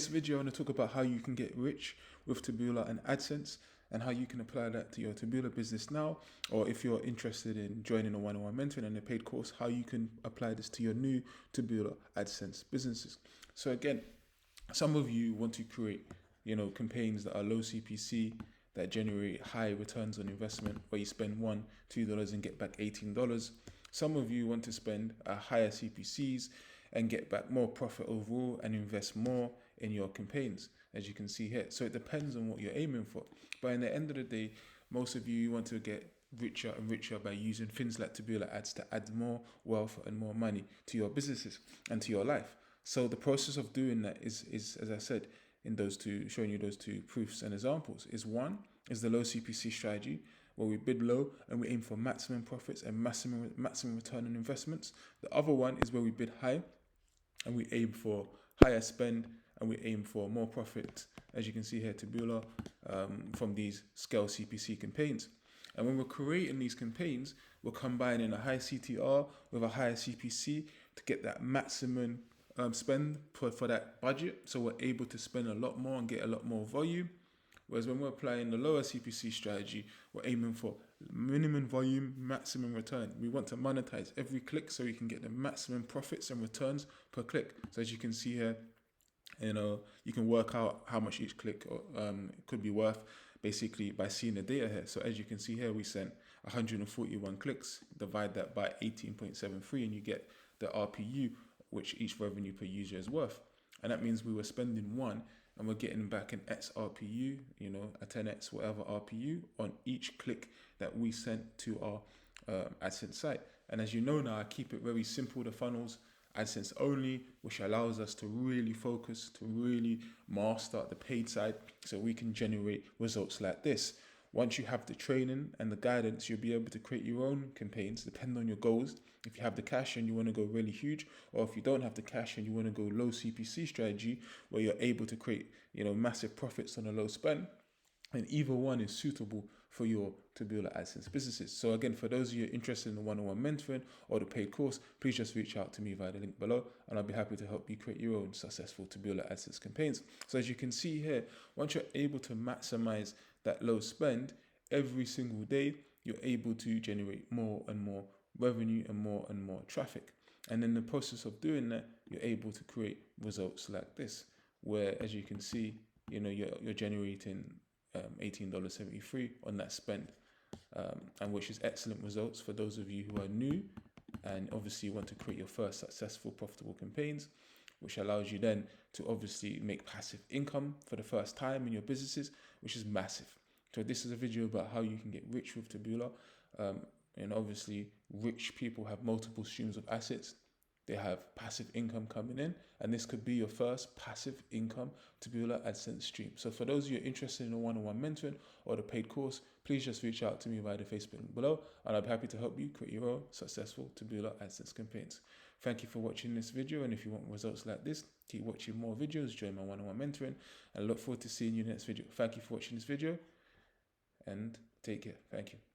In this video, I want to talk about how you can get rich with Taboola and Adsense and how you can apply that to your Taboola business now, or if you're interested in joining a one-on-one mentoring and a paid course, how you can apply this to your new Taboola AdSense businesses. So again, some of you want to create, campaigns that are low CPC, that generate high returns on investment, where you spend $1-2 and get back $18. Some of you want to spend higher CPCs and get back more profit overall and invest more in your campaigns, as you can see here. So it depends on what you're aiming for. But in the end of the day, most of you want to get richer and richer by using things like Taboola ads to add more wealth and more money to your businesses and to your life. So the process of doing that is as I said, in those two, showing you those two proofs and examples, is one is the low CPC strategy, where we bid low and we aim for maximum profits and maximum return on investments. The other one is where we bid high and we aim for higher spend and we aim for more profit, as you can see here, Taboola, from these scale CPC campaigns. And when we're creating these campaigns, we're combining a high CTR with a higher CPC to get that maximum spend for that budget. So we're able to spend a lot more and get a lot more volume. Whereas when we're applying the lower CPC strategy, we're aiming for minimum volume, maximum return. We want to monetize every click so we can get the maximum profits and returns per click. So as you can see here, you can work out how much each click could be worth basically by seeing the data here. So as you can see here, we sent 141 clicks, divide that by 18.73 and you get the RPU, which each revenue per user is worth. And that means we were spending one and we're getting back an X RPU, a 10X whatever RPU on each click that we sent to our AdSense site. And as you know now, I keep it very simple, the funnels, AdSense only, which allows us to really focus, to really master the paid side so we can generate results like this. Once you have the training and the guidance, you'll be able to create your own campaigns, depending on your goals. If you have the cash and you want to go really huge, or if you don't have the cash and you want to go low CPC strategy, where you're able to create, massive profits on a low spend, and either one is suitable for your Taboola AdSense businesses. So again, for those of you interested in the one-on-one mentoring or the paid course, please just reach out to me via the link below and I'll be happy to help you create your own successful Taboola AdSense campaigns. So as you can see here, once you're able to maximize that low spend every single day, you're able to generate more and more revenue and more traffic. And in the process of doing that, you're able to create results like this, where as you can see, you're generating $18.73 on that spend, and which is excellent results for those of you who are new and obviously want to create your first successful profitable campaigns, which allows you then to obviously make passive income for the first time in your businesses, which is massive. So this is a video about how you can get rich with Taboola. And obviously rich people have multiple streams of assets. They have passive income coming in, and this could be your first passive income Taboola AdSense stream. So for those of you interested in a one-on-one mentoring or the paid course, please just reach out to me via the Facebook link below, and I'll be happy to help you create your own successful Taboola AdSense campaigns. Thank you for watching this video, and if you want results like this, keep watching more videos, join my one-on-one mentoring, and I look forward to seeing you in the next video. Thank you for watching this video, and take care. Thank you.